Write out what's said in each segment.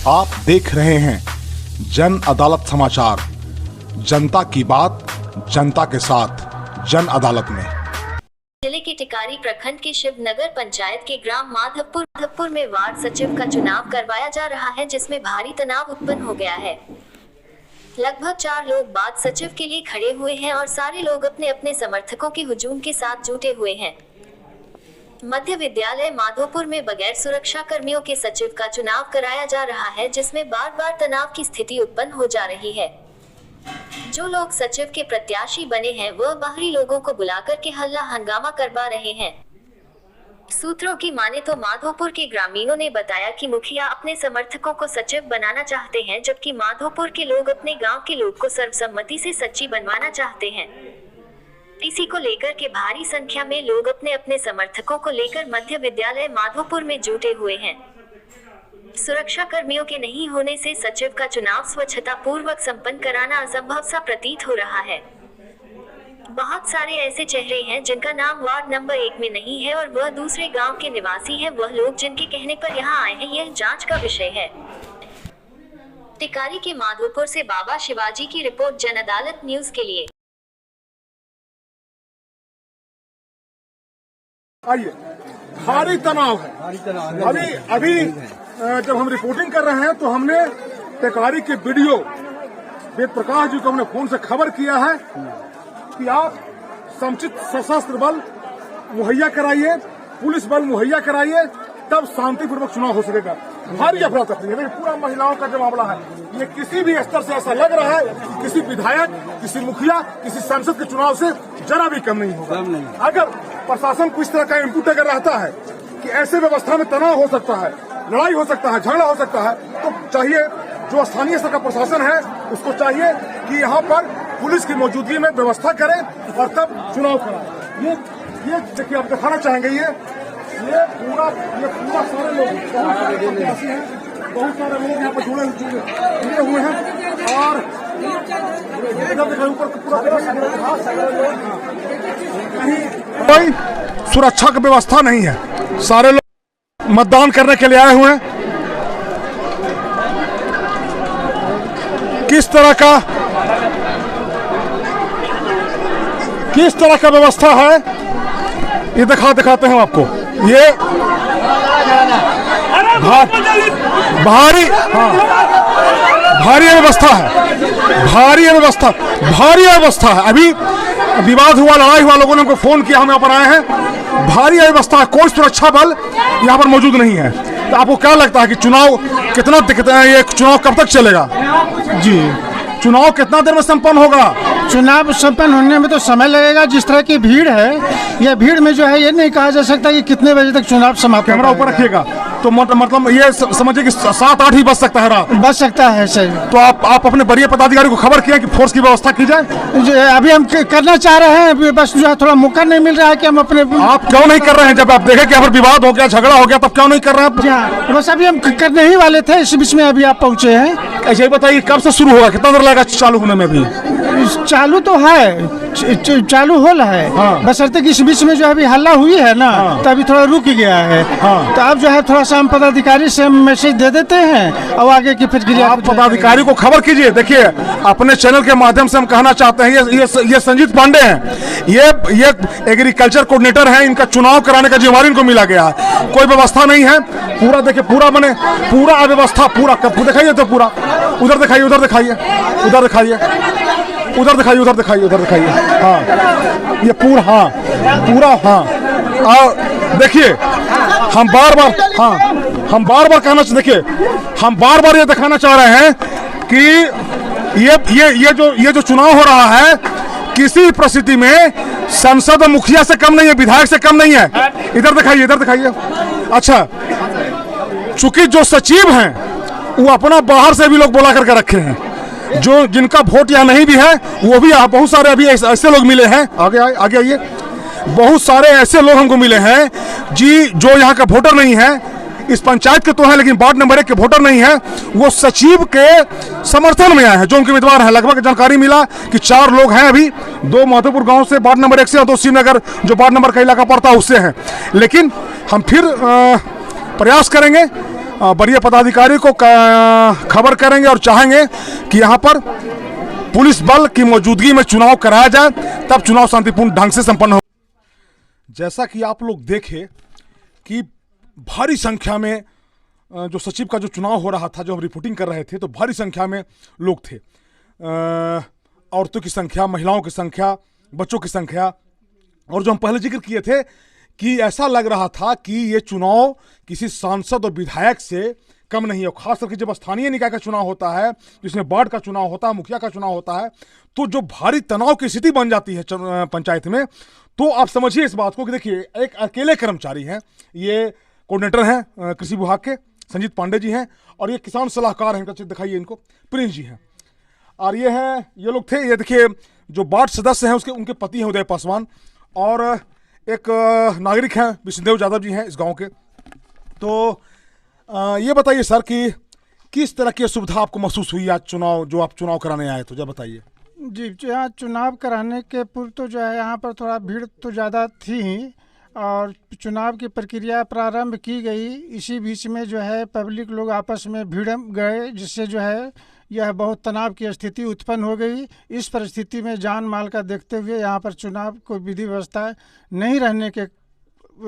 आप देख रहे हैं जन अदालत समाचार। जनता की बात जनता के साथ जन अदालत में। जिले के टिकारी प्रखंड के शिवनगर पंचायत के ग्राम माधवपुर में वार्ड सचिव का चुनाव करवाया जा रहा है, जिसमें भारी तनाव उत्पन्न हो गया है। लगभग 4 लोग वार्ड सचिव के लिए खड़े हुए हैं और सारे लोग अपने अपने समर्थकों के हुजूम के साथ जुटे हुए हैं। मध्य विद्यालय माधोपुर में बगैर सुरक्षा कर्मियों के सचिव का चुनाव कराया जा रहा है, जिसमें बार बार तनाव की स्थिति उत्पन्न हो जा रही है। जो लोग सचिव के प्रत्याशी बने हैं वह बाहरी लोगों को बुलाकर के हल्ला हंगामा करवा रहे हैं। सूत्रों की माने तो माधोपुर के ग्रामीणों ने बताया कि मुखिया अपने समर्थकों को सचिव बनाना चाहते हैं, जबकि माधोपुर के लोग अपने गांव के लोग को सर्वसम्मति से सचिव बनवाना चाहते हैं। इसी को लेकर के भारी संख्या में लोग अपने अपने समर्थकों को लेकर मध्य विद्यालय माधोपुर में जुटे हुए हैं। सुरक्षा कर्मियों के नहीं होने से सचिव का चुनाव स्वच्छता पूर्वक संपन्न कराना असंभव सा प्रतीत हो रहा है। बहुत सारे ऐसे चेहरे हैं जिनका नाम वार्ड नंबर 1 में नहीं है और वह दूसरे गांव के निवासी हैं। वह लोग जिनके कहने पर यहां आए हैं, यह जांच का विषय है। टिकारी के माधोपुर से बाबा शिवाजी की रिपोर्ट, जन अदालत न्यूज के लिए। आइए, भारी तनाव है। अभी जब हम रिपोर्टिंग कर रहे हैं तो हमने टिकारी के वीडियो वेद प्रकाश जी को हमने फोन से खबर किया है कि आप समुचित सशस्त्र बल मुहैया कराइए, पुलिस बल मुहैया कराइए, तब शांतिपूर्वक चुनाव हो सकेगा। भारी अफरा तफरी है, पूरा महिलाओं का जो मामला है, ये किसी भी स्तर से ऐसा लग रहा है कि किसी विधायक, किसी मुखिया, किसी सांसद के चुनाव से जरा भी कम नहीं होगा। अगर प्रशासन को इस तरह का इनपुट अगर रहता है कि ऐसे व्यवस्था में तनाव हो सकता है, लड़ाई हो सकता है, झगड़ा हो सकता है, तो चाहिए जो स्थानीय स्तर का प्रशासन है उसको चाहिए कि यहाँ पर पुलिस की मौजूदगी में व्यवस्था करें और तब चुनाव कराएं। ये देखिए, आप दिखाना चाहेंगे ये पूरा सारे लोग, बहुत सारे प्रत्याशी हैं, बहुत सारे लोग यहाँ पर जुड़े हुए हैं और ऊपर पूरा कोई सुरक्षा की व्यवस्था नहीं है। सारे लोग मतदान करने के लिए आए हुए हैं। किस तरह का व्यवस्था है ये दिखाते हैं आपको। ये भारी व्यवस्था है। अभी विवाद हुआ, लड़ाई हुआ, लोगों ने हमको फोन किया, हम यहाँ पर आए हैं। भारी व्यवस्था है, कोई सुरक्षा बल यहाँ पर मौजूद नहीं है। तो आपको क्या लगता है कि चुनाव ये चुनाव कब तक चलेगा? जी, चुनाव कितना देर में संपन्न होगा? चुनाव संपन्न होने में तो समय लगेगा। जिस तरह की भीड़ है, यह भीड़ में जो है ये नहीं कहा जा सकता कि कितने बजे तक चुनाव समाप्त। कैमरा ऊपर रखिएगा तो मतलब ये समझिए कि 7-8 ही बज सकता है रात। बच सकता है सर। तो आप अपने वरीय पदाधिकारी को खबर किया कि फोर्स की व्यवस्था की जाए? अभी हम करना चाह रहे हैं, बस जो है थोड़ा मौका नहीं मिल रहा है कि हम अपने। आप क्यों नहीं कर रहे हैं? जब आप देखें कि यहाँ पर विवाद हो गया, झगड़ा हो गया, तब क्यों नहीं कर रहे हैं? बस अभी हम करने ही वाले थे, इस बीच में अभी आप पहुँचे हैं। ऐसे ही बताइए, कब से शुरू होगा, कितना देर लगेगा चालू होने में? भी चालू तो है, चालू हो रहा है। हाँ। बशर्ते कि इस बीच में जो अभी हल्ला हुई है ना, तो अभी थोड़ा रुक गया है। हाँ। तो अब जो है थोड़ा सा हम पदाधिकारी से मैसेज दे देते हैं और आगे की प्रक्रिया। आप पदाधिकारी को खबर कीजिए। देखिए, अपने चैनल के माध्यम से हम कहना चाहते हैं, ये संजीत पांडे हैं, ये एग्रीकल्चर कोऑर्डिनेटर हैं। इनका चुनाव कराने का जिम्मेवारी इनको मिला गया है। कोई व्यवस्था नहीं है। पूरा देखिए, पूरा अव्यवस्था, पूरा दिखाइए तो पूरा उधर दिखाइए, उधर दिखाइए, उधर दिखाइए, उधर दिखाइए, उधर दिखाइए, उधर दिखाइए। हाँ, ये पूरा और देखिए, हम बार बार कहना, देखिए, हम बार बार ये दिखाना चाह रहे हैं कि ये जो चुनाव हो रहा है, किसी परिस्थिति में सांसद और मुखिया से कम नहीं है, विधायक से कम नहीं है। इधर दिखाइए, इधर दिखाइए। अच्छा, चूंकि जो सचिव हैं वो अपना बाहर से भी लोग बुला करके रखे हैं, जो जिनका वोट यहाँ नहीं भी है वो भी। बहुत सारे अभी ऐसे लोग मिले हैं, आगे आइए। बहुत सारे ऐसे लोग हमको मिले हैं जी, जो यहाँ का वोटर नहीं है, इस पंचायत के तो है लेकिन वार्ड नंबर 1 के वोटर नहीं है। वो सचिव के समर्थन में आए हैं, जो उनके उम्मीदवार हैं। लगभग जानकारी मिला कि 4 लोग हैं अभी, 2 माधोपुर गांव से वार्ड नंबर 1 से और 2 श्रीनगर जो वार्ड नंबर का इलाका पड़ता है उससे हैं। लेकिन हम फिर प्रयास करेंगे वरीय पदाधिकारी को खबर करेंगे और चाहेंगे कि यहाँ पर पुलिस बल की मौजूदगी में चुनाव कराया जाए, तब चुनाव शांतिपूर्ण ढंग से संपन्न हो। जैसा कि आप लोग देखे कि भारी संख्या में जो सचिव का जो चुनाव हो रहा था, जो हम रिपोर्टिंग कर रहे थे, तो भारी संख्या में लोग थे। औरतों की संख्या, महिलाओं की संख्या, बच्चों की संख्या, और जो हम पहले जिक्र किए थे कि ऐसा लग रहा था कि ये चुनाव किसी सांसद और विधायक से कम नहीं है। खास करके जब स्थानीय निकाय का चुनाव होता है, जिसमें वार्ड का चुनाव होता है, मुखिया का चुनाव होता है, तो जो भारी तनाव की स्थिति बन जाती है पंचायत में, तो आप समझिए इस बात को कि देखिए एक अकेले कर्मचारी हैं, ये कोऑर्डिनेटर हैं कृषि विभाग के संजीत पांडे जी हैं, और ये किसान सलाहकार हैं, दिखाइए इनको, प्रिंस जी हैं, और ये हैं, ये लोग थे, ये देखिए जो वार्ड सदस्य हैं उनके पति हैं उदय पासवान, और एक नागरिक हैं विष्णुदेव यादव जी हैं इस गांव के। तो ये बताइए सर कि किस तरह की सुविधा आपको महसूस हुई आज जो आप चुनाव कराने आए, तो जब बताइए। जी, यहाँ चुनाव कराने के पूर्व तो जो है यहाँ पर थोड़ा भीड़ तो ज़्यादा थी ही, और चुनाव की प्रक्रिया प्रारंभ की गई, इसी बीच में जो है पब्लिक लोग आपस में भिड़ गए, जिससे जो है यह बहुत तनाव की स्थिति उत्पन्न हो गई। इस परिस्थिति में जान माल का देखते हुए यहाँ पर चुनाव को विधि व्यवस्था नहीं रहने के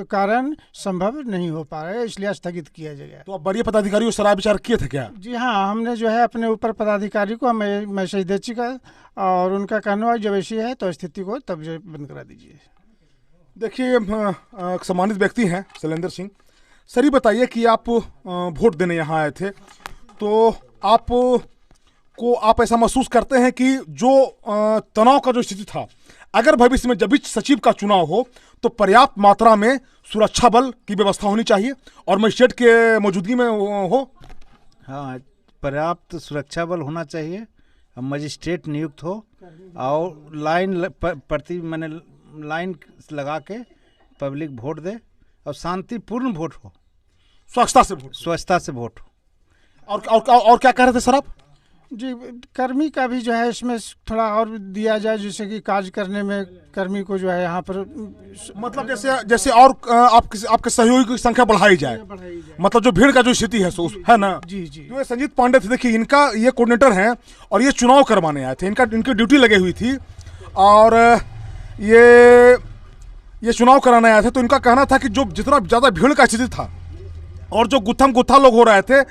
कारण संभव नहीं हो पा रहा है, इसलिए स्थगित किया गया। तो आप वरीय पदाधिकारी को सलाह विचार किए थे क्या? जी हाँ, हमने जो है अपने ऊपर पदाधिकारी को मैसेज दे चुका, और उनका कहना है जब ऐसी है तो स्थिति को तब बंद करा दीजिए। देखिए सम्मानित व्यक्ति हैं शैलेंद्र सिंह सर, ये बताइए कि आप वोट देने यहाँ आए थे, तो आप ऐसा महसूस करते हैं कि जो तनाव का जो स्थिति था, अगर भविष्य में जब भी सचिव का चुनाव हो तो पर्याप्त मात्रा में सुरक्षा बल की व्यवस्था होनी चाहिए और मजिस्ट्रेट के मौजूदगी में हो? हाँ, पर्याप्त सुरक्षा बल होना चाहिए, मजिस्ट्रेट नियुक्त हो, और मैंने लाइन लगा के पब्लिक वोट दे, और शांतिपूर्ण वोट हो, स्वच्छता से वोट हो। और क्या कह रहे थे सर आप? जी, कर्मी का भी जो है इसमें थोड़ा और दिया जाए, जिससे कि कार्य करने में कर्मी को जो है यहाँ पर मतलब जैसे और आपके सहयोगी की संख्या बढ़ाई जाए, मतलब जो भीड़ का जो स्थिति है ना। जी जी। जो संजीत पांडे थे, देखिए इनका ये कोऑर्डिनेटर हैं और ये चुनाव करवाने आए थे, इनकी ड्यूटी लगी हुई थी, और ये चुनाव कराने आए थे। तो इनका कहना था कि जो जितना ज़्यादा भीड़ का स्थिति था और जो गुत्थम गुत्था लोग हो रहे थे,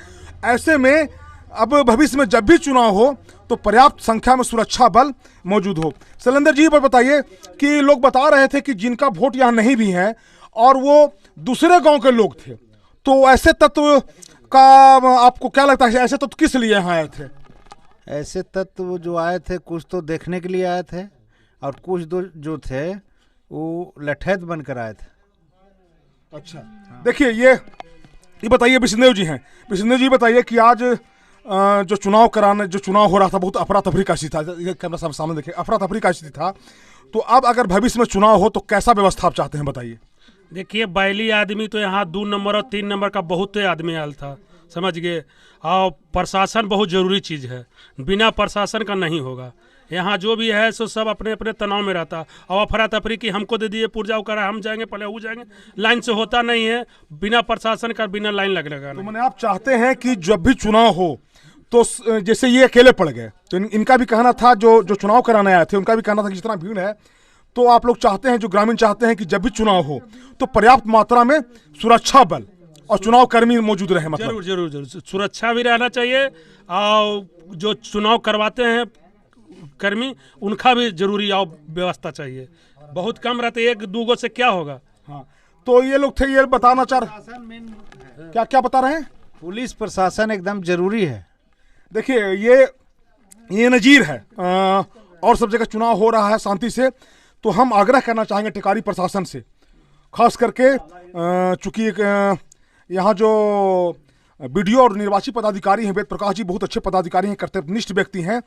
ऐसे में अब भविष्य में जब भी चुनाव हो तो पर्याप्त संख्या में सुरक्षा बल मौजूद हो। शैलेंद्र जी पर बताइए कि लोग बता रहे थे कि जिनका वोट यहाँ नहीं भी है और वो दूसरे गांव के लोग थे, तो ऐसे तत्व का आपको क्या लगता है, ऐसे तत्व किस लिए यहाँ आए थे? ऐसे तत्व जो आए थे कुछ तो देखने के लिए आए थे, और कुछ जो थे वो लठैत बनकर आए थे। अच्छा, देखिए ये बताइए, विष्णुदेव जी हैं, विष्णुदेव जी बताइए कि आज जो चुनाव हो रहा था, बहुत अफरा तफरी का स्थिति था, ये कैमरा सामने देखिए, अफरा तफरी का स्थिति था, तो अब अगर भविष्य में चुनाव हो तो कैसा व्यवस्था आप चाहते हैं, बताइए। देखिए, बैली आदमी तो यहाँ 2 नंबर और 3 नंबर का बहुत आदमी आयल था, समझ गए, और प्रशासन बहुत ज़रूरी चीज़ है, बिना प्रशासन का नहीं होगा। यहाँ जो भी है सो सब अपने अपने तनाव में रहता, और अफरा तफरी की हमको दे दिए पुर्जा करा, हम जाएंगे पहले वो जाएंगे, लाइन से होता नहीं है, बिना प्रशासन का बिना लाइन लगेगा। तो मैंने आप चाहते हैं कि जब भी चुनाव हो तो जैसे ये अकेले पड़ गए, तो इनका भी कहना था, जो चुनाव कराने आए थे उनका भी कहना था कि जितना भीड़ है, तो आप लोग चाहते हैं, जो ग्रामीण चाहते हैं कि जब भी चुनाव हो तो पर्याप्त मात्रा में सुरक्षा बल और चुनाव कर्मी मौजूद रहे। मतलब जरूर सुरक्षा भी रहना चाहिए, और जो चुनाव करवाते हैं कर्मी उनका भी जरूरी व्यवस्था चाहिए, बहुत कम रहते, 1-2 से क्या होगा। हाँ, तो ये लोग थे, ये बताना चाह रहे, क्या बता रहे हैं? पुलिस प्रशासन एकदम जरूरी है। देखिए ये नजीर है, और सब जगह चुनाव हो रहा है शांति से, तो हम आग्रह करना चाहेंगे टिकारी प्रशासन से, खास करके चूंकि यहाँ जो बीडीओ और निर्वाची पदाधिकारी हैं वेद प्रकाश जी बहुत अच्छे पदाधिकारी हैं, कर्तव्यनिष्ठ व्यक्ति हैं,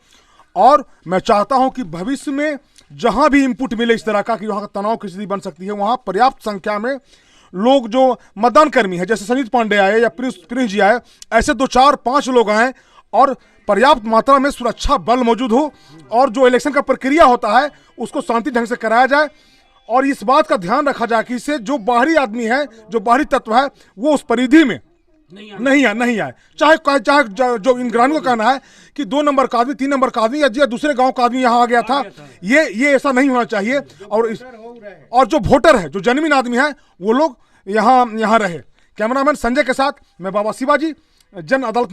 और मैं चाहता हूं कि भविष्य में जहां भी इनपुट मिले इस तरह का कि वहाँ का तनाव की स्थिति बन सकती है, वहाँ पर्याप्त संख्या में लोग जो मतदान कर्मी है, जैसे संजीत पांडे आए या प्रिंस जी आए, ऐसे 2, 4, 5 लोग आए और पर्याप्त मात्रा में सुरक्षा बल मौजूद हो, और जो इलेक्शन का प्रक्रिया होता है उसको शांति ढंग से कराया जाए, और इस बात का ध्यान रखा जाए कि इससे जो बाहरी आदमी है, जो बाहरी तत्व है, वो उस परिधि में नहीं आए। चाहे जो इन ग्रामीणों का कहना है कि 2 नंबर का आदमी, 3 नंबर का आदमी या दूसरे गांव का आदमी यहाँ आ गया था, ये ऐसा नहीं होना चाहिए। और जो वोटर है, जो जन्मीन आदमी है, वो लोग यहाँ रहे। कैमरामैन संजय के साथ मैं बाबा शिवाजी, जन अदालत।